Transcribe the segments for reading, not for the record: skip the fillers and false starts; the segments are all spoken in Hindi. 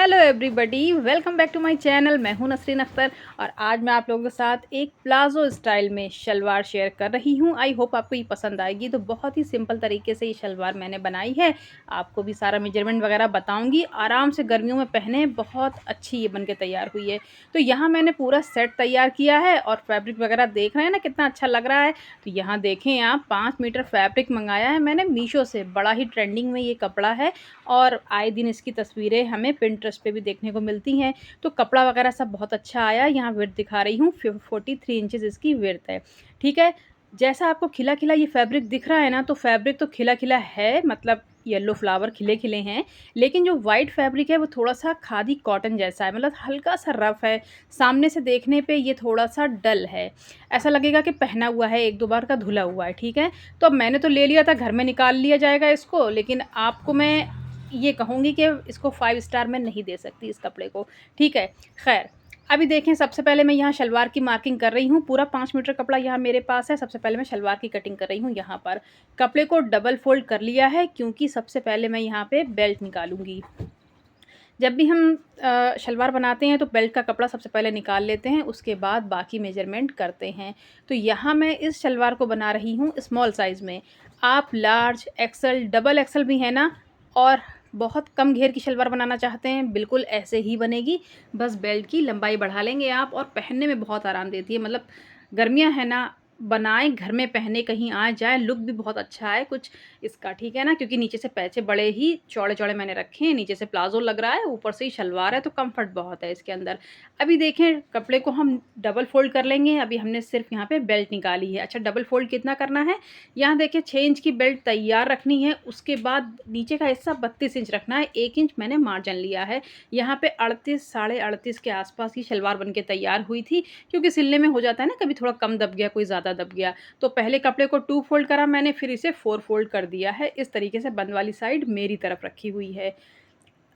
Hello everybody, welcome back to my channel. मैं हूं नसरीन अख्तर और आज मैं आप लोगों के साथ एक प्लाजो स्टाइल में शलवार शेयर कर रही हूं। आई होप आपको ये पसंद आएगी। तो बहुत ही सिंपल तरीके से ये शलवार मैंने बनाई है। आपको भी सारा मेजरमेंट वगैरह बताऊंगी। आराम से गर्मियों में पहने, बहुत अच्छी ये बन के तैयार हुई है। तो यहाँ मैंने पूरा सेट तैयार किया है और फैब्रिक वगैरह देख रहे हैं ना कितना अच्छा लग रहा है। तो यहाँ देखें आप, 5 मीटर फैब्रिक मंगाया है मैंने मीशो से। बड़ा ही ट्रेंडिंग में ये कपड़ा है और आए दिन इसकी तस्वीरें हमें पिंटरेस्ट पे भी देखने को मिलती हैं। तो कपड़ा वगैरह सब बहुत अच्छा आया। यहाँ विड्थ दिखा रही हूँ, 43 इंचेस इसकी विड्थ है। ठीक है, जैसा आपको खिला खिला ये फैब्रिक दिख रहा है ना, तो फैब्रिक तो खिला खिला है, मतलब येलो फ्लावर खिले खिले हैं। लेकिन जो वाइट फैब्रिक है वो थोड़ा सा खादी कॉटन जैसा है, मतलब हल्का सा रफ है। सामने से देखने पे ये थोड़ा सा डल है, ऐसा लगेगा कि पहना हुआ है, एक दो बार का धुला हुआ है। ठीक है, तो अब मैंने तो ले लिया था, घर में निकाल लिया जाएगा इसको। लेकिन आपको मैं ये कहूँगी कि इसको 5 स्टार में नहीं दे सकती इस कपड़े को। ठीक है, खैर अभी देखें, सबसे पहले मैं यहाँ शलवार की मार्किंग कर रही हूँ। पूरा 5 मीटर कपड़ा यहाँ मेरे पास है। सबसे पहले मैं शलवार की कटिंग कर रही हूँ। यहाँ पर कपड़े को डबल फोल्ड कर लिया है, क्योंकि सबसे पहले मैं यहाँ पे बेल्ट निकालूंगी। जब भी हम शलवार बनाते हैं तो बेल्ट का कपड़ा सबसे पहले निकाल लेते हैं, उसके बाद बाकी मेजरमेंट करते हैं। तो यहाँ मैं इस शलवार को बना रही हूँ स्मॉल साइज़ में। आप लार्ज, एक्सल, डबल एक्सल भी है ना, और बहुत कम घेर की शलवार बनाना चाहते हैं, बिल्कुल ऐसे ही बनेगी। बस बेल्ट की लंबाई बढ़ा लेंगे आप, और पहनने में बहुत आराम देती है। मतलब गर्मियाँ है ना, बनाएं घर में पहने, कहीं आ जाए, लुक भी बहुत अच्छा है कुछ इसका। ठीक है ना, क्योंकि नीचे से पैचे बड़े ही चौड़े चौड़े मैंने रखे हैं। नीचे से प्लाजो लग रहा है, ऊपर से ही शलवार है, तो कंफर्ट बहुत है इसके अंदर। अभी देखें, कपड़े को हम डबल फोल्ड कर लेंगे। अभी हमने सिर्फ यहाँ पे बेल्ट निकाली है। अच्छा, डबल फोल्ड कितना करना है, यहाँ देखिए 6 इंच की बेल्ट तैयार रखनी है। उसके बाद नीचे का हिस्सा 32 इंच रखना है। 1 इंच मैंने मार्जिन लिया है। यहाँ पे 38, साढ़े 38 के आसपास की शलवार बन के तैयार हुई थी। क्योंकि सिलने में हो जाता है ना, कभी थोड़ा कम दब गया, कोई ज़्यादा दब गया। तो पहले कपड़े को 2 फोल्ड करा मैंने, फिर इसे 4 फोल्ड कर दिया है। इस तरीके से बंद वाली साइड मेरी तरफ रखी हुई है।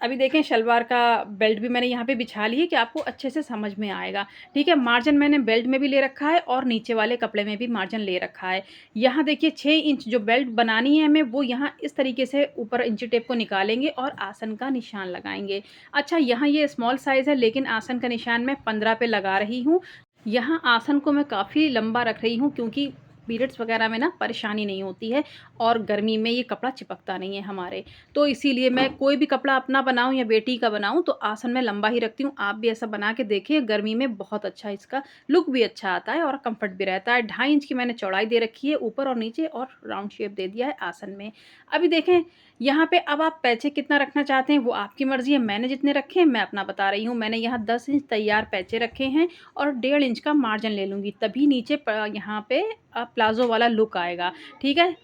अभी देखें, शलवार का बेल्ट भी मैंने यहाँ पे बिछा ली है कि आपको अच्छे से समझ में आएगा। ठीक है, मार्जिन मैंने बेल्ट में भी ले रखा है और नीचे वाले कपड़े में भी मार्जिन ले रखा है। यहाँ देखिए 6 इंच जो बेल्ट बनानी है हमें, वो यहाँ इस तरीके से ऊपर इंची टेप को निकालेंगे और आसन का निशान लगाएंगे। अच्छा, यहाँ ये स्मॉल साइज़ है, लेकिन आसन का निशान मैं 15 पे लगा रही हूँ। यहाँ आसन को मैं काफ़ी लंबा रख रही हूँ, क्योंकि पीरियड्स वगैरह में ना परेशानी नहीं होती है, और गर्मी में ये कपड़ा चिपकता नहीं है हमारे। तो इसीलिए मैं कोई भी कपड़ा अपना बनाऊँ या बेटी का बनाऊँ तो आसन में लंबा ही रखती हूँ। आप भी ऐसा बना के देखिए, गर्मी में बहुत अच्छा इसका लुक भी अच्छा आता है और कंफर्ट भी रहता है। 2.5 इंच की मैंने चौड़ाई दे रखी है ऊपर और नीचे, और राउंड शेप दे दिया है आसन में। अभी देखें यहाँ पे, अब आप पैचे कितना रखना चाहते हैं वो आपकी मर्ज़ी है। मैंने जितने रखे हैं मैं अपना बता रही हूँ। मैंने यहाँ 10 इंच तैयार पैचे रखे हैं और 1.5 इंच का मार्जिन ले लूँगी, तभी नीचे यहाँ पे प्लाजो वाला लुक आएगा। ठीक है,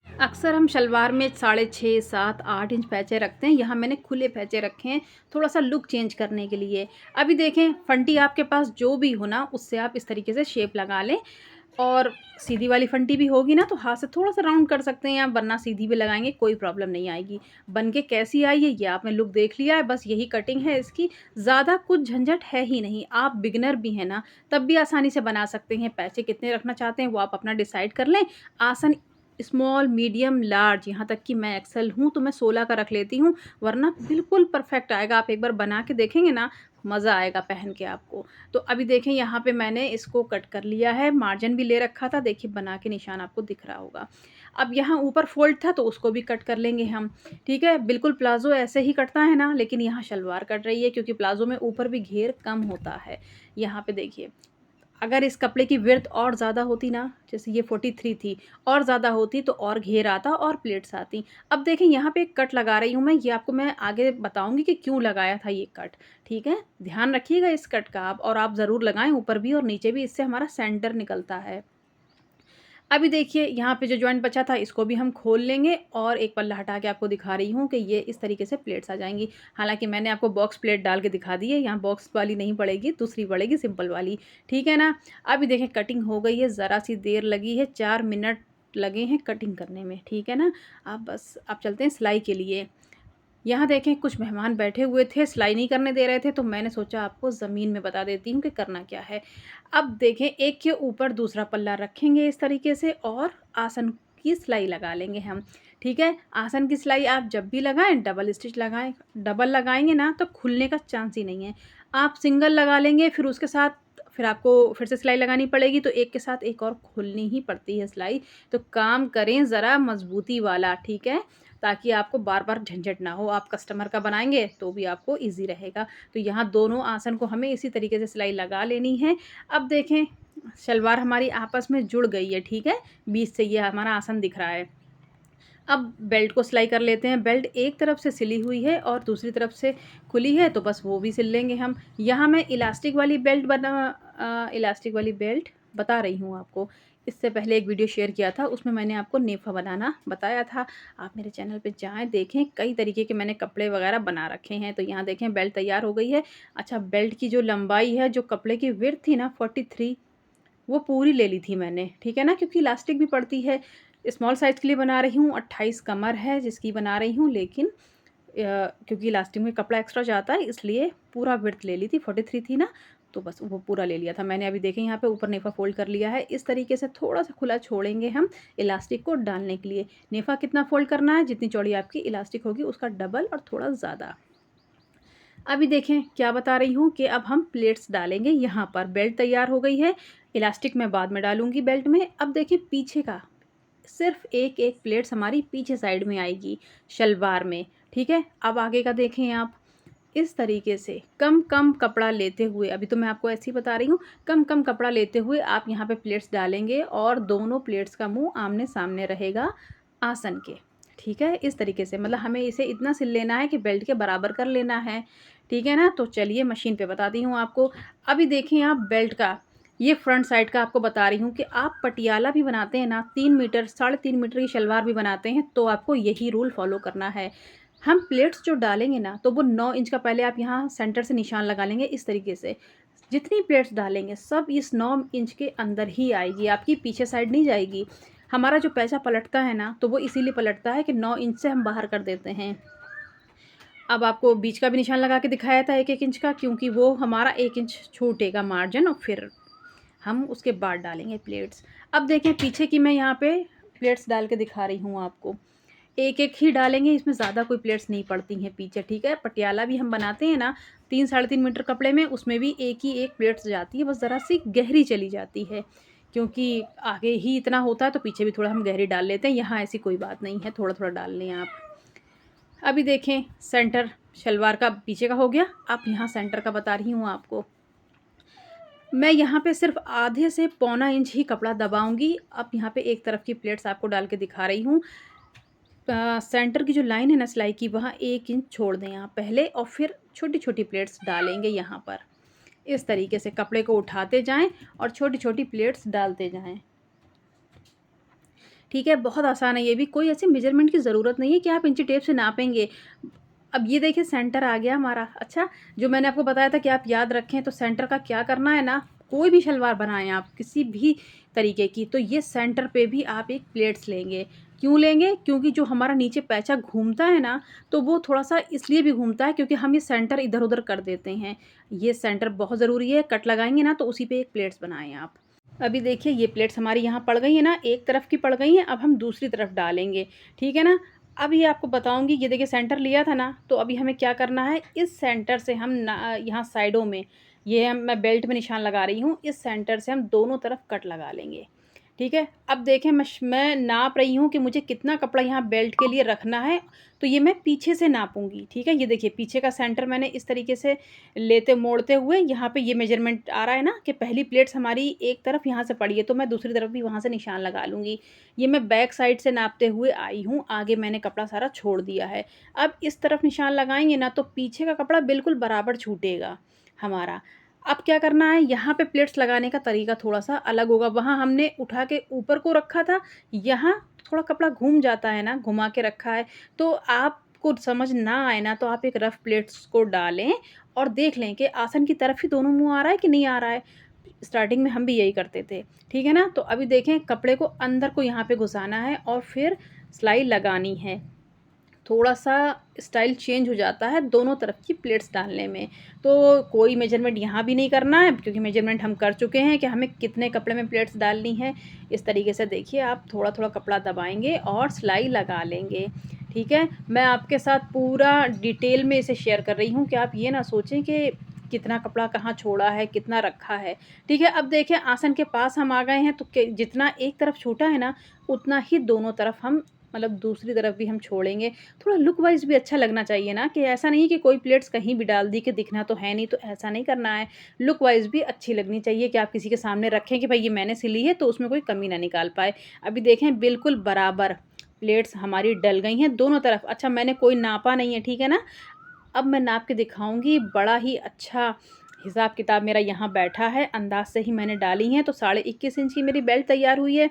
अक्सर हम शलवार में 6.5, 7, 8 इंच पैचे रखते हैं। यहाँ मैंने खुले पैचे रखे हैं, थोड़ा सा लुक चेंज करने के लिए। अभी देखें, फंटी आपके पास जो भी हो ना, उससे आप इस तरीके से शेप लगा लें। और सीधी वाली फंटी भी होगी ना, तो हाथ से थोड़ा सा राउंड कर सकते हैं आप, वरना सीधी भी लगाएंगे कोई प्रॉब्लम नहीं आएगी। बन के कैसी आई है ये आपने लुक देख लिया है, बस यही कटिंग है इसकी। ज़्यादा कुछ झंझट है ही नहीं। आप बिगनर भी हैं ना, तब भी आसानी से बना सकते हैं। पैसे कितने रखना चाहते हैं वो आप अपना डिसाइड कर लें। आसन स्मॉल, मीडियम, लार्ज, यहाँ तक कि मैं एक्सेल हूँ तो मैं 16 का रख लेती हूँ, वरना बिल्कुल परफेक्ट आएगा। आप एक बार बना के देखेंगे ना, मज़ा आएगा पहन के आपको। तो अभी देखें, यहाँ पे मैंने इसको कट कर लिया है, मार्जिन भी ले रखा था, देखिए बना के निशान आपको दिख रहा होगा। अब यहाँ ऊपर फोल्ड था तो उसको भी कट कर लेंगे हम। ठीक है, बिल्कुल प्लाजो ऐसे ही कटता है ना, लेकिन यहाँ शलवार कट रही है, क्योंकि प्लाजो में ऊपर भी घेर कम होता है। यहाँ पे देखिए, अगर इस कपड़े की विड्थ और ज़्यादा होती ना, जैसे ये 43 थी, और ज़्यादा होती तो और घेर आता और प्लेट्स आती। अब देखें, यहाँ पे एक कट लगा रही हूँ मैं, ये आपको मैं आगे बताऊँगी कि क्यों लगाया था ये कट। ठीक है, ध्यान रखिएगा इस कट का आप, और आप ज़रूर लगाएं ऊपर भी और नीचे भी, इससे हमारा सेंटर निकलता है। अभी देखिए, यहाँ पे जो जॉइंट बचा था इसको भी हम खोल लेंगे, और एक पल्ला हटा के आपको दिखा रही हूँ कि ये इस तरीके से प्लेट्स आ जाएंगी। हालांकि मैंने आपको बॉक्स प्लेट डाल के दिखा दी है, यहाँ बॉक्स वाली नहीं पड़ेगी, दूसरी पड़ेगी, सिंपल वाली। ठीक है ना। अभी देखें, कटिंग हो गई है, ज़रा सी देर लगी है, 4 मिनट लगे हैं कटिंग करने में। ठीक है ना। आप चलते हैं सिलाई के लिए। यहाँ देखें, कुछ मेहमान बैठे हुए थे, सिलाई नहीं करने दे रहे थे, तो मैंने सोचा आपको ज़मीन में बता देती हूँ कि करना क्या है। अब देखें, एक के ऊपर दूसरा पल्ला रखेंगे इस तरीके से, और आसन की सिलाई लगा लेंगे हम। ठीक है। आसन की सिलाई आप जब भी लगाएं डबल स्टिच लगाएं, डबल लगाएंगे ना तो खुलने का चांस ही नहीं है। आप सिंगल लगा लेंगे फिर उसके साथ फिर आपको फिर से सिलाई लगानी पड़ेगी, तो एक के साथ एक और खुलनी ही पड़ती है सिलाई। तो काम करें ज़रा मजबूती वाला, ठीक है, ताकि आपको बार बार झंझट ना हो। आप कस्टमर का बनाएंगे तो भी आपको ईजी रहेगा। तो यहाँ दोनों आसन को हमें इसी तरीके से सिलाई लगा लेनी है। अब देखें शलवार हमारी आपस में जुड़ गई है, ठीक है, बीच से ये हमारा आसन दिख रहा है। अब बेल्ट को सिलाई कर लेते हैं। बेल्ट एक तरफ से सिली हुई है और दूसरी तरफ से खुली है, तो बस वो भी सिल लेंगे हम। यहाँ मैं इलास्टिक वाली बेल्ट बता रही हूँ आपको। इससे पहले एक वीडियो शेयर किया था, उसमें मैंने आपको नेफा बनाना बताया था। आप मेरे चैनल पे जाएँ देखें, कई तरीके के मैंने कपड़े वगैरह बना रखे हैं। तो यहाँ देखें बेल्ट तैयार हो गई है। अच्छा, बेल्ट की जो लंबाई है, जो कपड़े की विड्थ थी ना 43, वो पूरी ले ली थी मैंने, ठीक है ना, क्योंकि इलास्टिक भी पड़ती है। स्मॉल साइज़ के लिए बना रही हूँ, 28 कमर है जिसकी बना रही हूँ, लेकिन क्योंकि इलास्टिक में कपड़ा एक्स्ट्रा जाता है इसलिए पूरा विड्थ ले ली थी। 43 थी ना, तो बस वो पूरा ले लिया था मैंने। अभी देखें यहाँ पे ऊपर नेफा फ़ोल्ड कर लिया है। इस तरीके से थोड़ा सा खुला छोड़ेंगे हम इलास्टिक को डालने के लिए। नेफा कितना फ़ोल्ड करना है, जितनी चौड़ी आपकी इलास्टिक होगी उसका डबल और थोड़ा ज़्यादा। अभी देखें क्या बता रही हूँ कि अब हम प्लेट्स डालेंगे। यहाँ पर बेल्ट तैयार हो गई है, इलास्टिक मैं बाद में डालूंगी बेल्ट में। अब देखिए पीछे का सिर्फ एक एक प्लेट्स हमारी पीछे साइड में आएगी शलवार में, ठीक है। अब आगे का देखें आप, इस तरीके से कम कम कपड़ा लेते हुए, अभी तो मैं आपको ऐसे ही बता रही हूँ, कम कम कपड़ा लेते हुए आप यहाँ पे प्लेट्स डालेंगे और दोनों प्लेट्स का मुंह आमने सामने रहेगा आसन के, ठीक है। इस तरीके से मतलब हमें इसे इतना सिल लेना है कि बेल्ट के बराबर कर लेना है, ठीक है ना। तो चलिए मशीन पे बताती हूँ आपको। अभी देखें आप बेल्ट का, ये फ्रंट साइड का आपको बता रही हूँ कि आप पटियाला भी बनाते हैं ना, 3 मीटर 3.5 मीटर की शलवार भी बनाते हैं, तो आपको यही रूल फॉलो करना है। हम प्लेट्स जो डालेंगे ना, तो वो 9 इंच का पहले आप यहाँ सेंटर से निशान लगा लेंगे इस तरीके से। जितनी प्लेट्स डालेंगे सब इस 9 इंच के अंदर ही आएगी, आपकी पीछे साइड नहीं जाएगी। हमारा जो पैसा पलटता है ना, तो वो इसीलिए पलटता है कि 9 इंच से हम बाहर कर देते हैं। अब आपको बीच का भी निशान लगा के दिखाया था 1-1 इंच का, क्योंकि वो हमारा 1 इंच छूटेगा मार्जिन और फिर हम उसके बाद डालेंगे प्लेट्स। अब देखें पीछे की मैं यहाँ पे प्लेट्स डाल के दिखा रही हूँ आपको। एक एक ही डालेंगे, इसमें ज़्यादा कोई प्लेट्स नहीं पड़ती हैं पीछे, ठीक है। पटियाला भी हम बनाते हैं ना 3-3.5 मीटर कपड़े में, उसमें भी एक ही एक प्लेट्स जाती है, बस ज़रा सी गहरी चली जाती है, क्योंकि आगे ही इतना होता है तो पीछे भी थोड़ा हम गहरी डाल लेते हैं। यहाँ ऐसी कोई बात नहीं है, थोड़ा थोड़ा डाल लें आप। अभी देखें सेंटर शलवार का पीछे का हो गया, अब यहाँ सेंटर का बता रही हूँ आपको। मैं यहाँ पे सिर्फ आधे से पौना इंच ही कपड़ा दबाऊंगी। अब यहाँ पे एक तरफ की प्लेट्स आपको डाल के दिखा रही हूँ। सेंटर की जो लाइन है ना सिलाई की, वहाँ 1 इंच छोड़ दें आप पहले, और फिर छोटी छोटी प्लेट्स डालेंगे यहाँ पर। इस तरीके से कपड़े को उठाते जाएं और छोटी छोटी प्लेट्स डालते जाएं, ठीक है। बहुत आसान है ये भी, कोई ऐसी मेजरमेंट की ज़रूरत नहीं है कि आप इंची टेप से नापेंगे। अब ये देखिए सेंटर आ गया हमारा। अच्छा, जो मैंने आपको बताया था कि आप याद रखें, तो सेंटर का क्या करना है ना, कोई भी शलवार बनाएं आप किसी भी तरीके की, तो ये सेंटर पे भी आप एक प्लेट्स लेंगे। क्यों लेंगे, क्योंकि जो हमारा नीचे पैचा घूमता है ना, तो वो थोड़ा सा इसलिए भी घूमता है क्योंकि हम ये सेंटर इधर उधर कर देते हैं। ये सेंटर बहुत ज़रूरी है, कट लगाएंगे ना तो उसी पे एक प्लेट्स बनाएं आप। अभी देखिए ये प्लेट्स हमारी यहाँ पड़ गई है ना, एक तरफ की पड़ गई हैं, अब हम दूसरी तरफ डालेंगे, ठीक है ना। अब ये आपको बताऊंगी, ये देखिए सेंटर लिया था ना, तो अभी हमें क्या करना है, इस सेंटर से हम यहाँ साइडों में, ये मैं बेल्ट में निशान लगा रही हूँ, इस सेंटर से हम दोनों तरफ कट लगा लेंगे, ठीक है। अब देखें मैं नाप रही हूँ कि मुझे कितना कपड़ा यहाँ बेल्ट के लिए रखना है, तो ये मैं पीछे से नापूंगी, ठीक है। ये देखिए पीछे का सेंटर मैंने इस तरीके से लेते मोड़ते हुए यहाँ पे ये मेजरमेंट आ रहा है ना कि पहली प्लेट्स हमारी एक तरफ यहाँ से पड़ी है, तो मैं दूसरी तरफ भी वहाँ से निशान लगा लूँगी। ये मैं बैक साइड से नापते हुए आई हूँ, आगे मैंने कपड़ा सारा छोड़ दिया है। अब इस तरफ निशान लगाएंगे ना, तो पीछे का कपड़ा बिल्कुल बराबर छूटेगा हमारा। अब क्या करना है, यहाँ पे प्लेट्स लगाने का तरीका थोड़ा सा अलग होगा। वहाँ हमने उठा के ऊपर को रखा था, यहाँ थोड़ा कपड़ा घूम जाता है ना, घुमा के रखा है। तो आपको समझ ना आए ना, तो आप एक रफ प्लेट्स को डालें और देख लें कि आसन की तरफ ही दोनों मुंह आ रहा है कि नहीं आ रहा है। स्टार्टिंग में हम भी यही करते थे, ठीक है ना। तो अभी देखें कपड़े को अंदर को यहाँ पे घुसाना है और फिर सिलाई लगानी है। थोड़ा सा स्टाइल चेंज हो जाता है दोनों तरफ की प्लेट्स डालने में। तो कोई मेजरमेंट यहाँ भी नहीं करना है, क्योंकि मेजरमेंट हम कर चुके हैं कि हमें कितने कपड़े में प्लेट्स डालनी है। इस तरीके से देखिए आप थोड़ा-थोड़ा कपड़ा दबाएँगे और सिलाई लगा लेंगे, ठीक है। मैं आपके साथ पूरा डिटेल में इसे शेयर कर रही हूँ कि आप ये ना सोचें कि कितना कपड़ा कहाँ छोड़ा है, कितना रखा है, ठीक है। अब देखिए आसन के पास हम आ गए हैं, तो के जितना एक तरफ छूटा है ना, उतना ही दोनों तरफ हम मतलब दूसरी तरफ भी हम छोड़ेंगे। थोड़ा लुक वाइज़ भी अच्छा लगना चाहिए ना, कि ऐसा नहीं है कि कोई प्लेट्स कहीं भी डाल दी कि दिखना तो है नहीं, तो ऐसा नहीं करना है। लुक वाइज़ भी अच्छी लगनी चाहिए कि आप किसी के सामने रखें कि भाई ये मैंने सिली है, तो उसमें कोई कमी ना निकाल पाए। अभी देखें बिल्कुल बराबर प्लेट्स हमारी डल गई हैं दोनों तरफ। अच्छा मैंने कोई नापा नहीं है, ठीक है ना? अब मैं नाप के दिखाऊँगी, बड़ा ही अच्छा हिसाब-किताब मेरा यहाँ बैठा है, अंदाज़ से ही मैंने डाली हैं, तो साढ़े 21 इंच की मेरी बेल्ट तैयार हुई है।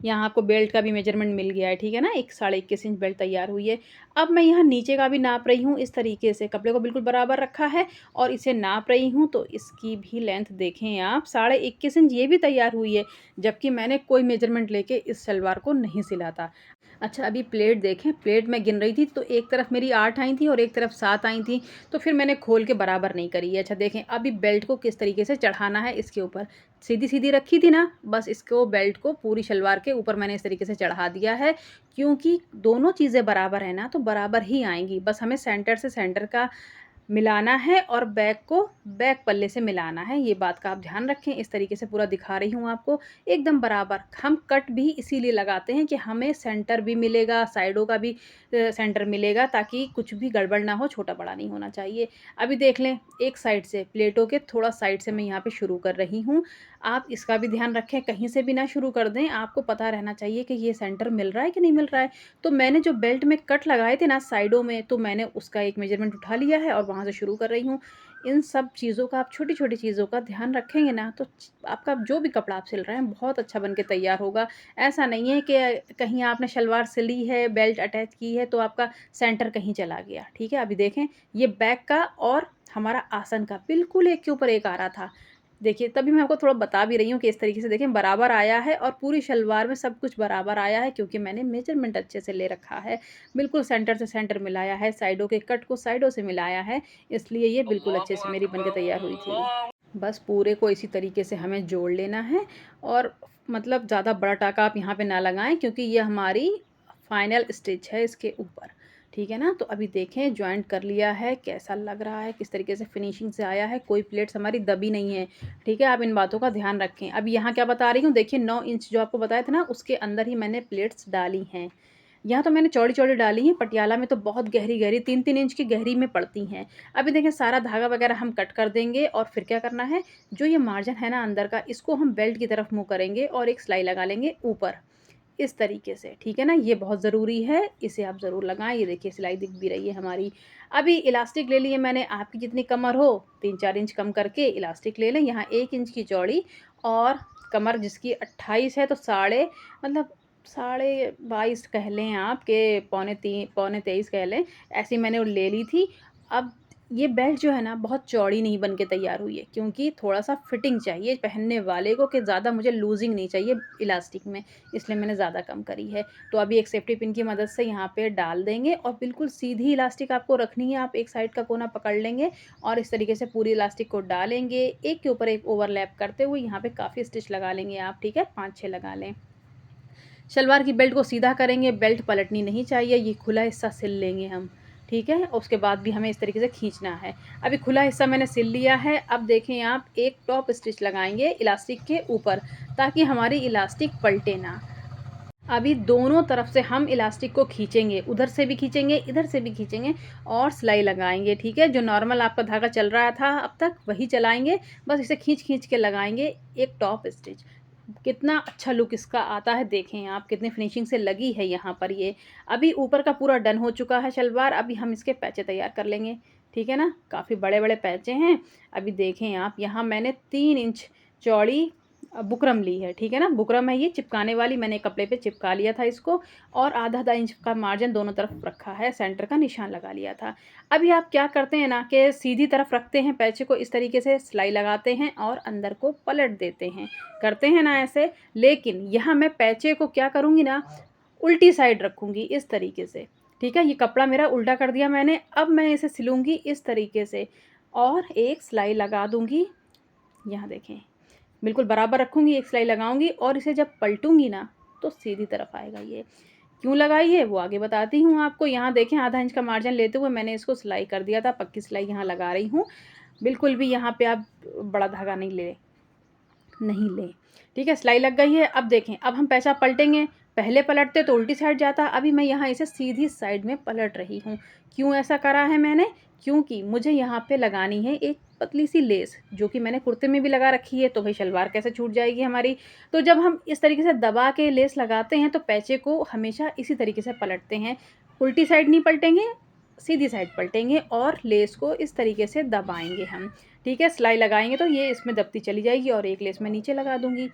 यहाँ आपको बेल्ट का भी मेजरमेंट मिल गया है, ठीक है ना? एक साढ़े 21 इंच बेल्ट तैयार हुई है। अब मैं यहाँ नीचे का भी नाप रही हूँ इस तरीके से, कपड़े को बिल्कुल बराबर रखा है और इसे नाप रही हूँ, तो इसकी भी लेंथ देखें आप, साढ़े 21 इंच ये भी तैयार हुई है, जबकि मैंने कोई मेजरमेंट लेके इस सलवार को नहीं सिला था। अच्छा अभी प्लेट देखें, प्लेट मैं गिन रही थी तो एक तरफ मेरी 8 आई थी और एक तरफ 7 आई थी, तो फिर मैंने खोल के बराबर नहीं करी है। अच्छा देखें अभी बेल्ट को किस तरीके से चढ़ाना है इसके ऊपर, सीधी-सीधी रखी थी ना, बस इसको बेल्ट को पूरी शलवार के ऊपर मैंने इस तरीके से चढ़ा दिया है, क्योंकि दोनों चीज़ें बराबर हैं ना, तो बराबर ही आएँगी। बस हमें सेंटर से सेंटर का मिलाना है और बैक को बैक पल्ले से मिलाना है, ये बात का आप ध्यान रखें। इस तरीके से पूरा दिखा रही हूँ आपको, एकदम बराबर। हम कट भी इसीलिए लगाते हैं कि हमें सेंटर भी मिलेगा, साइडों का भी सेंटर मिलेगा, ताकि कुछ भी गड़बड़ ना हो, छोटा-बड़ा नहीं होना चाहिए। अभी देख लें, एक साइड से प्लेटों के थोड़ा साइड से मैं यहाँ पे शुरू कर रही हूँ। आप इसका भी ध्यान रखें, कहीं से भी ना शुरू कर दें, आपको पता रहना चाहिए कि ये सेंटर मिल रहा है कि नहीं मिल रहा है। तो मैंने जो बेल्ट में कट लगाए थे ना साइडों में, तो मैंने उसका एक मेजरमेंट उठा लिया है और वहाँ से शुरू कर रही हूँ। इन सब चीज़ों का आप छोटी-छोटी चीज़ों का ध्यान रखेंगे ना, तो आपका जो भी कपड़ा आप सिल रहे हैं बहुत अच्छा बन के तैयार होगा। ऐसा नहीं है कि कहीं आपने शलवार सिली है, बेल्ट अटैच की है, तो आपका सेंटर कहीं चला गया, ठीक है? अभी देखें ये बैक का और हमारा आसन का बिल्कुल एक के ऊपर एक आ रहा था। देखिए, तभी मैं आपको थोड़ा बता भी रही हूँ कि इस तरीके से देखें बराबर आया है और पूरी शलवार में सब कुछ बराबर आया है, क्योंकि मैंने मेजरमेंट अच्छे से ले रखा है। बिल्कुल सेंटर से सेंटर मिलाया है, साइडों के कट को साइडों से मिलाया है, इसलिए ये बिल्कुल अच्छे से मेरी बन के तैयार हुई थी। बस पूरे को इसी तरीके से हमें जोड़ लेना है और मतलब ज़्यादा बड़ा टाँका आप यहाँ पे ना लगाएँ, क्योंकि ये हमारी फाइनल स्टिच है इसके ऊपर, ठीक है ना? तो अभी देखें जॉइंट कर लिया है, कैसा लग रहा है, किस तरीके से फिनिशिंग से आया है, कोई प्लेट्स हमारी दबी नहीं है, ठीक है? आप इन बातों का ध्यान रखें। अब यहाँ क्या बता रही हूँ, देखिए 9 इंच जो आपको बताया था ना, उसके अंदर ही मैंने प्लेट्स डाली हैं। यहाँ तो मैंने चौड़ी-चौड़ी डाली हैं, पटियाला में तो बहुत गहरी-गहरी 3-3 इंच की गहरी में पड़ती हैं। अभी देखिए सारा धागा वगैरह हम कट कर देंगे और फिर क्या करना है, जो ये मार्जिन है ना अंदर का, इसको हम बेल्ट की तरफ मुँह करेंगे और एक सिलाई लगा लेंगे ऊपर। इस तरीके से, ठीक है ना? ये बहुत ज़रूरी है, इसे आप ज़रूर लगाएँ। ये देखिए सिलाई दिख भी रही है हमारी। अभी इलास्टिक ले लिए मैंने, आपकी जितनी कमर हो 3-4 इंच कम करके इलास्टिक ले लें। यहाँ 1 इंच की चौड़ी और कमर जिसकी 28 है, तो साढ़े मतलब साढ़े 22 कह लें आप, कि पौने 23 कह लें, ऐसी मैंने वो ले ली थी। अब ये बेल्ट जो है ना बहुत चौड़ी नहीं बन के तैयार हुई है, क्योंकि थोड़ा-सा फिटिंग चाहिए पहनने वाले को, कि ज़्यादा मुझे लूज़िंग नहीं चाहिए इलास्टिक में, इसलिए मैंने ज़्यादा कम करी है। तो अभी एक सेफ्टी पिन की मदद से यहाँ पे डाल देंगे और बिल्कुल सीधी इलास्टिक आपको रखनी है। आप एक साइड का कोना पकड़ लेंगे और इस तरीके से पूरी इलास्टिक को डालेंगे, एक के ऊपर एक ओवरलैप करते हुए यहाँ पे काफ़ी स्टिच लगा लेंगे आप, ठीक है? 5-6 लगा लें। शलवार की बेल्ट को सीधा करेंगे, बेल्ट पलटनी नहीं चाहिए, ये खुला हिस्सा सिल लेंगे हम, ठीक है? और उसके बाद भी हमें इस तरीके से खींचना है। अभी खुला हिस्सा मैंने सिल लिया है, अब देखें आप एक टॉप स्टिच लगाएँगे इलास्टिक के ऊपर, ताकि हमारी इलास्टिक पलटे ना। अभी दोनों तरफ से हम इलास्टिक को खींचेंगे, उधर से भी खींचेंगे, इधर से भी खींचेंगे और सिलाई लगाएँगे, ठीक है? जो नॉर्मल आपका धागा चल रहा था अब तक, वही चलाएँगे, बस इसे खींच-खींच के लगाएँगे एक टॉप स्टिच। कितना अच्छा लुक इसका आता है, देखें आप कितनी फिनिशिंग से लगी है यहाँ पर ये। अभी ऊपर का पूरा डन हो चुका है शलवार, अभी हम इसके पैचे तैयार कर लेंगे, ठीक है ना? काफ़ी बड़े-बड़े पैचे हैं। अभी देखें आप, यहाँ मैंने 3 इंच चौड़ी बुकरम ली है, ठीक है ना? बुकरम है ये चिपकाने वाली, मैंने कपड़े पे चिपका लिया था इसको और आधा-आधा इंच का मार्जिन दोनों तरफ रखा है, सेंटर का निशान लगा लिया था। अभी आप क्या करते हैं ना, कि सीधी तरफ रखते हैं पैचे को, इस तरीके से सिलाई लगाते हैं और अंदर को पलट देते हैं, करते हैं ना ऐसे? लेकिन यहाँ मैं पैचे को क्या करूँगी ना, उल्टी साइड रखूँगी इस तरीके से। ठीक है, ये कपड़ा मेरा उल्टा कर दिया मैंने। अब मैं इसे सिलूँगी इस तरीके से और एक सिलाई लगा दूँगी। यहाँ देखें, बिल्कुल बराबर रखूँगी, एक सिलाई लगाऊँगी और इसे जब पलटूँगी ना तो सीधी तरफ आएगा ये। क्यों लगाई है वो आगे बताती हूँ आपको। यहाँ देखें, आधा इंच का मार्जिन लेते हुए मैंने इसको सिलाई कर दिया था, पक्की सिलाई यहाँ लगा रही हूँ। बिल्कुल भी यहाँ पे आप बड़ा धागा नहीं लें। ठीक है, सिलाई लग गई है। अब देखें, अब हम पैचा पलटेंगे। पहले पलटते तो उल्टी साइड जाता, अभी मैं यहाँ इसे सीधी साइड में पलट रही हूँ। क्यों ऐसा करा है मैंने? क्योंकि मुझे यहाँ पे लगानी है एक पतली सी लेस, जो कि मैंने कुर्ते में भी लगा रखी है, तो भाई शलवार कैसे छूट जाएगी हमारी। तो जब हम इस तरीके से दबा के लेस लगाते हैं तो पैचे को हमेशा इसी तरीके से पलटते हैं। उल्टी साइड नहीं पलटेंगे, सीधी साइड पलटेंगे और लेस को इस तरीके से दबाएंगे हम। ठीक है, सिलाई लगाएंगे तो ये इसमें दबती चली जाएगी और एक लेस मैं नीचे लगा दूँगी।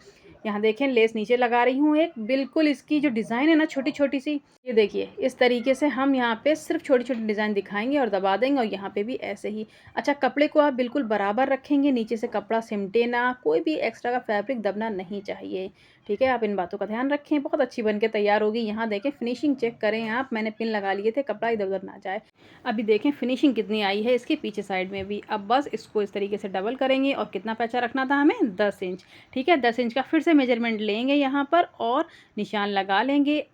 यहाँ देखें, लेस नीचे लगा रही हूँ एक, बिल्कुल इसकी जो डिज़ाइन है ना छोटी-छोटी सी, ये देखिए इस तरीके से हम यहाँ पे सिर्फ छोटी-छोटी डिज़ाइन दिखाएँगे और दबा देंगे और यहाँ पे भी ऐसे ही। अच्छा, कपड़े को आप बिल्कुल बराबर रखेंगे, नीचे से कपड़ा सिमटे ना, कोई भी एक्स्ट्रा का फैब्रिक दबना नहीं चाहिए। ठीक है, आप इन बातों का ध्यान रखें, बहुत अच्छी बन के तैयार होगी। यहाँ देखें, फिनिशिंग चेक करें आप, मैंने पिन लगा लिए थे, कपड़ा इधर-उधर ना जाए। अभी देखें फिनिशिंग कितनी आई है इसके पीछे साइड में भी। अब बस इसको इस तरीके से डबल करेंगे और कितना पैचा रखना था हमें? 10 इंच। ठीक है, 10 इंच का फिर से मेजरमेंट लेंगे यहाँ पर और निशान लगा लेंगे।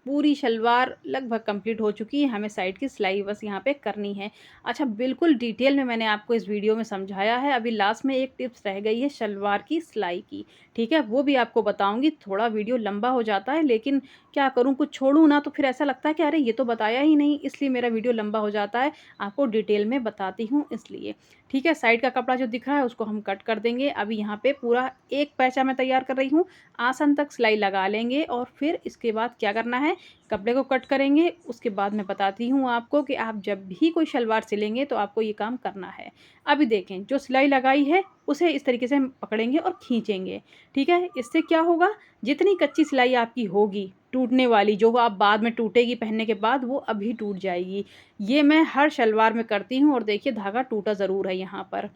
पूरी शलवार लगभग कंप्लीट हो चुकी है, हमें साइड की सिलाई बस यहाँ पे करनी है। अच्छा, बिल्कुल डिटेल में मैंने आपको इस वीडियो में समझाया है। अभी लास्ट में एक टिप्स रह गई है शलवार की सिलाई की। ठीक है, वो भी आपको बताऊँगी। थोड़ा वीडियो लंबा हो जाता है, लेकिन क्या करूँ, कुछ छोड़ूँ ना तो फिर ऐसा लगता है कि अरे ये तो बताया ही नहीं, इसलिए मेरा वीडियो लंबा हो जाता है। आपको डिटेल में बताती हूँ इसलिए। ठीक है, साइड का कपड़ा जो दिख रहा है उसको हम कट कर देंगे। अभी यहाँ पे पूरा एक पैचा मैं तैयार कर रही हूँ, आसन तक सिलाई लगा लेंगे और फिर इसके बाद क्या करना है, कपड़े को कट करेंगे। उसके बाद मैं बताती हूँ आपको कि आप जब भी कोई शलवार सिलेंगे तो आपको ये काम करना है। अभी देखें, जो सिलाई लगाई है उसे इस तरीके से हम पकड़ेंगे और खींचेंगे। ठीक है, इससे क्या होगा, जितनी कच्ची सिलाई आपकी होगी टूटने वाली, जो आप बाद में टूटेगी पहनने के बाद, वो अभी टूट जाएगी। ये मैं हर शलवार में करती हूँ और देखिए धागा टूटा ज़रूर है यहाँ पर।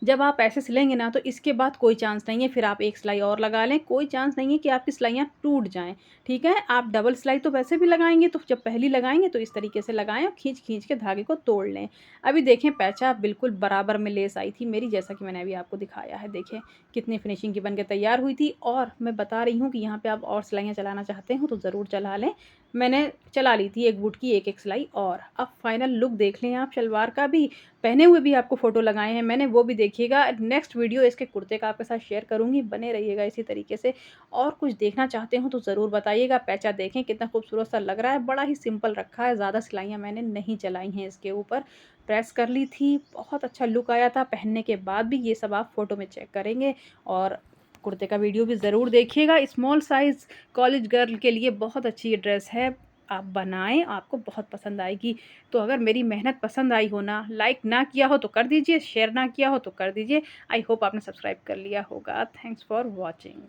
जब आप ऐसे सिलेंगे ना तो इसके बाद कोई चांस नहीं है, फिर आप एक सिलाई और लगा लें, कोई चांस नहीं है कि आपकी सिलाइयाँ टूट जाएँ। ठीक है, आप डबल सिलाई तो वैसे भी लगाएँगे, तो जब पहली लगाएँगे तो इस तरीके से लगाएँ और खींच-खींच के धागे को तोड़ लें। अभी देखें, पैचा बिल्कुल बराबर में लेस आई थी मेरी, जैसा कि मैंने अभी आपको दिखाया है। देखें कितनी फिनिशिंग की बन के तैयार हुई थी और मैं बता रही हूँ कि यहाँ पे आप और सिलाइयाँ चलाना चाहते हो तो ज़रूर चला लें। मैंने चला ली थी एक बूट की एक-एक सिलाई और। अब फाइनल लुक देख लें आप शलवार का भी, पहने हुए भी आपको फ़ोटो लगाए हैं मैंने, वो भी देखिएगा। नेक्स्ट वीडियो इसके कुर्ते का आपके साथ शेयर करूँगी, बने रहिएगा इसी तरीके से। और कुछ देखना चाहते हो तो ज़रूर बताइएगा। पैचा देखें कितना खूबसूरत सा लग रहा है, बड़ा ही सिंपल रखा है, ज़्यादा सिलाइयाँ मैंने नहीं चलाई हैं इसके ऊपर। प्रेस कर ली थी, बहुत अच्छा लुक आया था पहनने के बाद भी, ये सब आप फ़ोटो में चेक करेंगे। और कुर्ते का वीडियो भी ज़रूर देखिएगा। स्मॉल साइज़ कॉलेज गर्ल के लिए बहुत अच्छी ये ड्रेस है, आप बनाएँ, आपको बहुत पसंद आएगी। तो अगर मेरी मेहनत पसंद आई हो ना, लाइक ना किया हो तो कर दीजिए, शेयर ना किया हो तो कर दीजिए। आई होप आपने सब्सक्राइब कर लिया होगा। Thanks for watching.